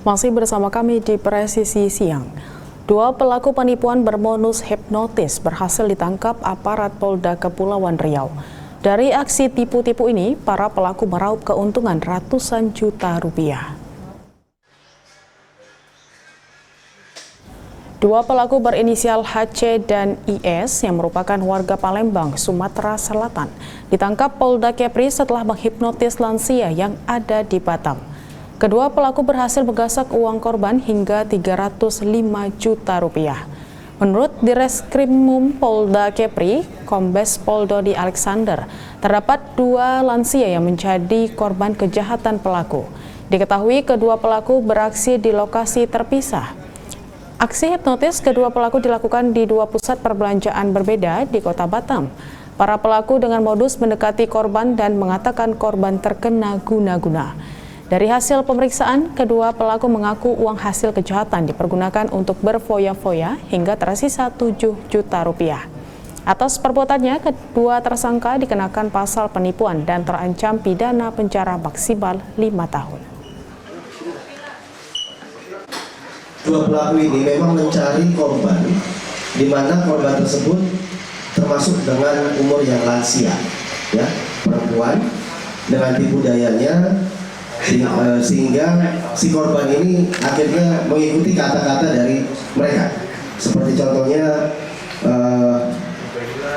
Masih bersama kami di Presisi Siang. Dua pelaku penipuan bermodus hipnotis berhasil ditangkap aparat Polda Kepulauan Riau. Dari aksi tipu-tipu ini, para pelaku meraup keuntungan ratusan juta rupiah. Dua pelaku berinisial HC dan IS yang merupakan warga Palembang, Sumatera Selatan, ditangkap Polda Kepri setelah menghipnotis lansia yang ada di Batam. Kedua pelaku berhasil menggasak uang korban hingga 305 juta rupiah. Menurut Direskrimum Polda Kepri, Kombes Pol Dodi Alexander, terdapat dua lansia yang menjadi korban kejahatan pelaku. Diketahui kedua pelaku beraksi di lokasi terpisah. Aksi hipnotis kedua pelaku dilakukan di dua pusat perbelanjaan berbeda di Kota Batam. Para pelaku dengan modus mendekati korban dan mengatakan korban terkena guna-guna. Dari hasil pemeriksaan, kedua pelaku mengaku uang hasil kejahatan dipergunakan untuk berfoya-foya hingga tersisa 7 juta rupiah. Atas perbuatannya, kedua tersangka dikenakan pasal penipuan dan terancam pidana penjara maksimal 5 tahun. Dua pelaku ini memang mencari korban, di mana korban tersebut termasuk dengan umur yang lansia, ya, perempuan, dengan tipu dayanya, sehingga si korban ini akhirnya mengikuti kata-kata dari mereka. Seperti contohnya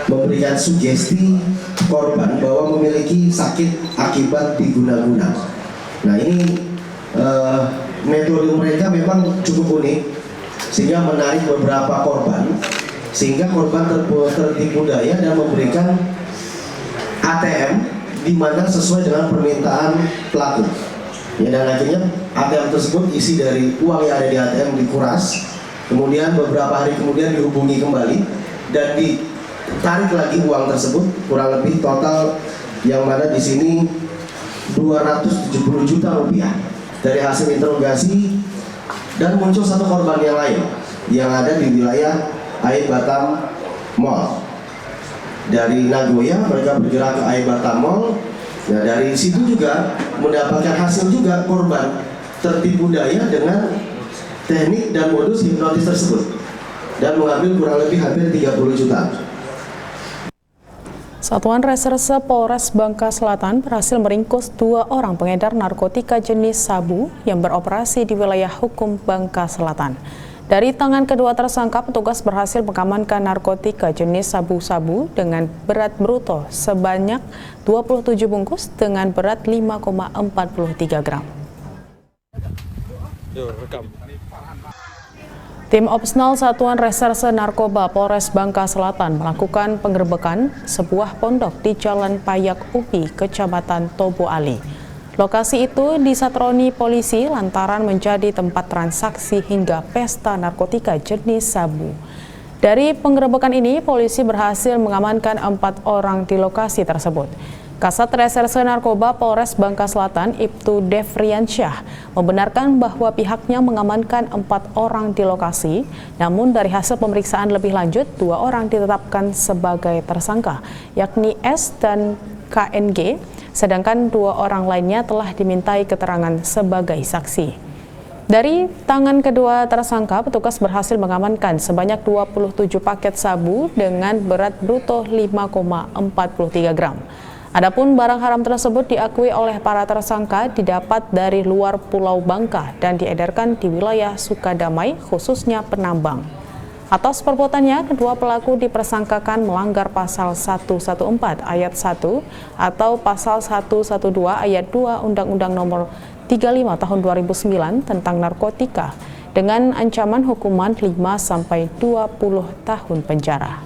memberikan sugesti korban bahwa memiliki sakit akibat diguna-guna. Nah, ini metode mereka memang cukup unik, sehingga menarik beberapa korban, sehingga korban tertipu daya dan memberikan ATM di mana sesuai dengan permintaan pelaku. Ya, dan akhirnya ATM tersebut isi dari uang yang ada di ATM dikuras, kemudian beberapa hari kemudian dihubungi kembali dan ditarik lagi uang tersebut, kurang lebih total yang mana di sini 270 juta rupiah. Dari hasil interogasi, dan muncul satu korban yang lain yang ada di wilayah Air Batam Mall. Dari Nagoya mereka bergerak ke Air Batam Mall. Nah, dari situ juga mendapatkan hasil juga korban tertipu daya dengan teknik dan modus hipnotis tersebut dan mengambil kurang lebih hampir 30 juta. Satuan Reserse Polres Bangka Selatan berhasil meringkus dua orang pengedar narkotika jenis sabu yang beroperasi di wilayah hukum Bangka Selatan. Dari tangan kedua tersangka, petugas berhasil mengamankan narkotika jenis sabu-sabu dengan berat bruto sebanyak 27 bungkus dengan berat 5,43 gram. Tim Opsnal Satuan Reserse Narkoba Polres Bangka Selatan melakukan penggerebekan sebuah pondok di Jalan Payak Upi, Kecamatan Tobo Ali. Lokasi itu disatroni polisi lantaran menjadi tempat transaksi hingga pesta narkotika jenis sabu. Dari penggerebekan ini, polisi berhasil mengamankan 4 orang di lokasi tersebut. Kasat Reserse Narkoba Polres Bangka Selatan, Ibtu Devriansyah, membenarkan bahwa pihaknya mengamankan 4 orang di lokasi, namun dari hasil pemeriksaan lebih lanjut, 2 orang ditetapkan sebagai tersangka, yakni S dan KNG, sedangkan 2 orang lainnya telah dimintai keterangan sebagai saksi. Dari tangan kedua tersangka, petugas berhasil mengamankan sebanyak 27 paket sabu dengan berat bruto 5,43 gram. Adapun barang haram tersebut diakui oleh para tersangka didapat dari luar Pulau Bangka dan diedarkan di wilayah Sukadamai, khususnya Penambang. Atas perbuatannya, kedua pelaku dipersangkakan melanggar pasal 114 ayat 1 atau pasal 112 ayat 2 Undang-Undang Nomor 35 Tahun 2009 tentang narkotika dengan ancaman hukuman 5 sampai 20 tahun penjara.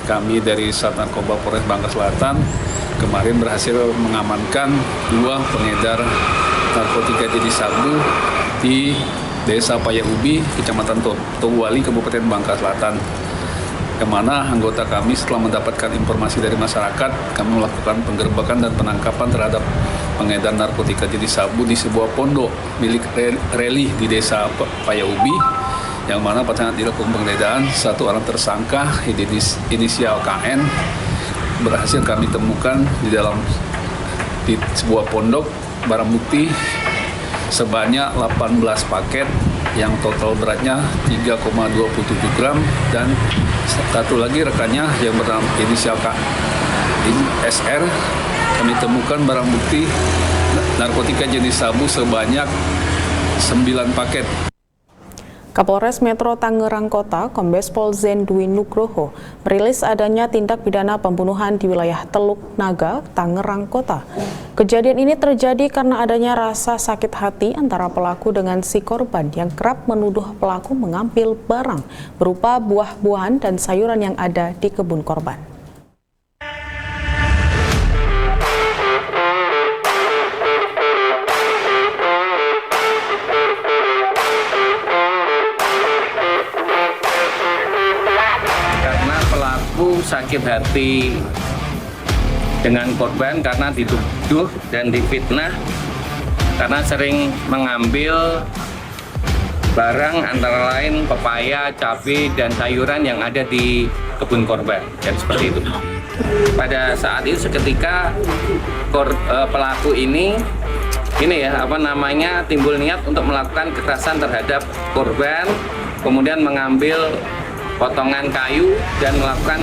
Kami dari Sat Narkoba Polres Bangka Selatan kemarin berhasil mengamankan 2 pengedar narkotika jenis sabu di Desa Payak Ubi, Kecamatan Tobo Ali, Kabupaten Bangka Selatan. Kemana anggota kami setelah mendapatkan informasi dari masyarakat, kami melakukan penggerebekan dan penangkapan terhadap pengedar narkotika jenis sabu di sebuah pondok milik Reli di Desa Payak Ubi, yang mana pada saat dilakukan penggeledahan, 1 orang tersangka inisial KN berhasil kami temukan di sebuah pondok barang bukti sebanyak 18 paket yang total beratnya 3,27 gram dan satu lagi rekannya yang bernama inisial SR. Kami temukan barang bukti narkotika jenis sabu sebanyak 9 paket. Kapolres Metro Tangerang Kota, Kombes Pol Zen Dwi Nugroho, merilis adanya tindak pidana pembunuhan di wilayah Teluk Naga, Tangerang Kota. Kejadian ini terjadi karena adanya rasa sakit hati antara pelaku dengan si korban yang kerap menuduh pelaku mengambil barang berupa buah-buahan dan sayuran yang ada di kebun korban. Sakit hati dengan korban karena dituduh dan difitnah karena sering mengambil barang antara lain pepaya, cabai, dan sayuran yang ada di kebun korban. Jadi seperti itu. Pada saat itu seketika pelaku ini timbul niat untuk melakukan kekerasan terhadap korban, kemudian mengambil potongan kayu dan melakukan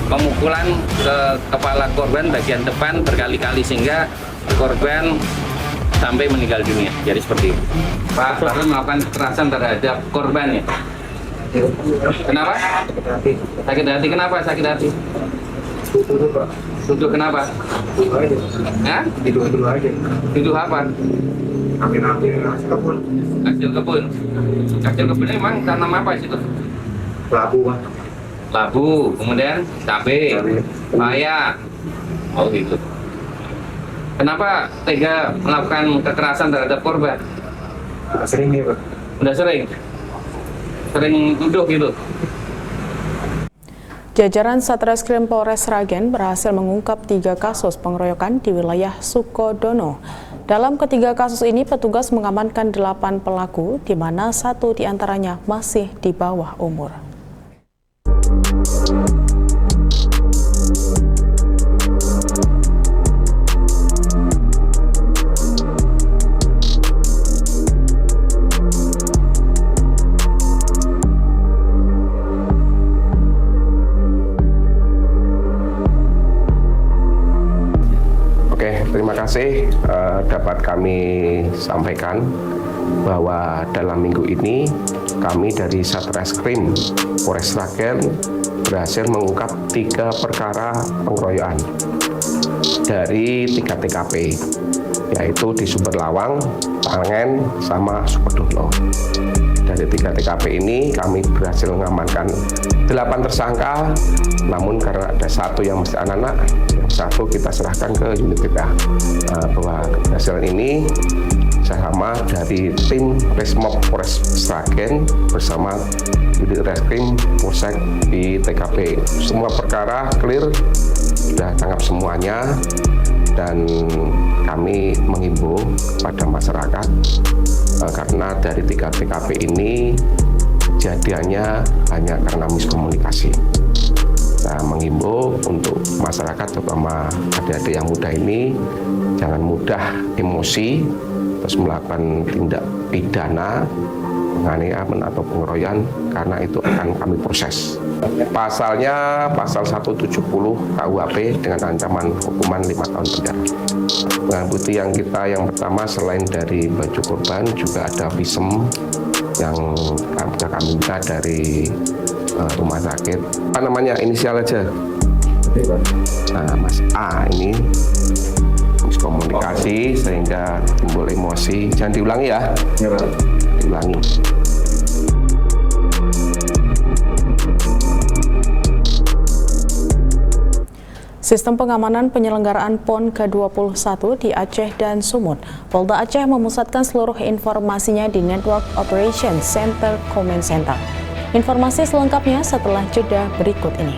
pemukulan ke kepala korban bagian depan berkali-kali sehingga korban sampai meninggal dunia. Jadi seperti itu. Pak baru melakukan kekerasan terhadap korban ya. Kenapa? Sakit hati. Kenapa sakit hati? Tuduh Pak. Tuduh kenapa? Hah? Tuduh aja. Tuduh apa? Ambil hasil kebun. Hasil kebun. Hasil kebun emang tanam apa situ? Labu Pak. Labu, kemudian cabai, paya. Oh gitu. Kenapa tega melakukan kekerasan terhadap korban? Udah sering nih Pak. Udah sering? Sering tuduh gitu? Jajaran Satreskrim Polres Sragen berhasil mengungkap 3 kasus pengeroyokan di wilayah Sukodono. Dalam ketiga kasus ini, petugas mengamankan 8 pelaku, di mana 1 diantaranya masih di bawah umur. Terima kasih dapat kami sampaikan bahwa dalam minggu ini kami dari Satreskrim Polres Sragen berhasil mengungkap 3 perkara pengeroyokan dari 3 TKP, yaitu di Sumberlawang, Tangen, sama Sukodono. Dari 3 TKP ini kami berhasil mengamankan 8 tersangka, namun karena ada 1 yang masih anak-anak, yang 1 kita serahkan ke unit PPA. Bahwa keberhasilan ini sama dari tim Resmob Polres Sragen bersama unit Reskrim Polsek di TKP. Semua perkara clear, sudah tangkap semuanya, dan kami menghimbau pada masyarakat karena dari 3 TKP ini kejadiannya hanya karena miskomunikasi. Saya menghimbau untuk masyarakat, terutama adik-adik yang muda ini, jangan mudah emosi terus melakukan tindak pidana penganiayaan atau pengeroyokan, karena itu akan kami proses. Pasalnya pasal 170 KUHP dengan ancaman hukuman 5 tahun penjara. Barang bukti yang pertama, selain dari baju korban juga ada visum yang kami minta dari rumah sakit. Apa namanya, inisial aja. Nah, Mas A ini miskomunikasi sehingga timbul emosi. Jangan diulangi ya. Ya Pak. Diulangi. Sistem pengamanan penyelenggaraan PON ke-21 di Aceh dan Sumut. Polda Aceh memusatkan seluruh informasinya di Network Operation Center Command Center. Informasi selengkapnya setelah jeda berikut ini.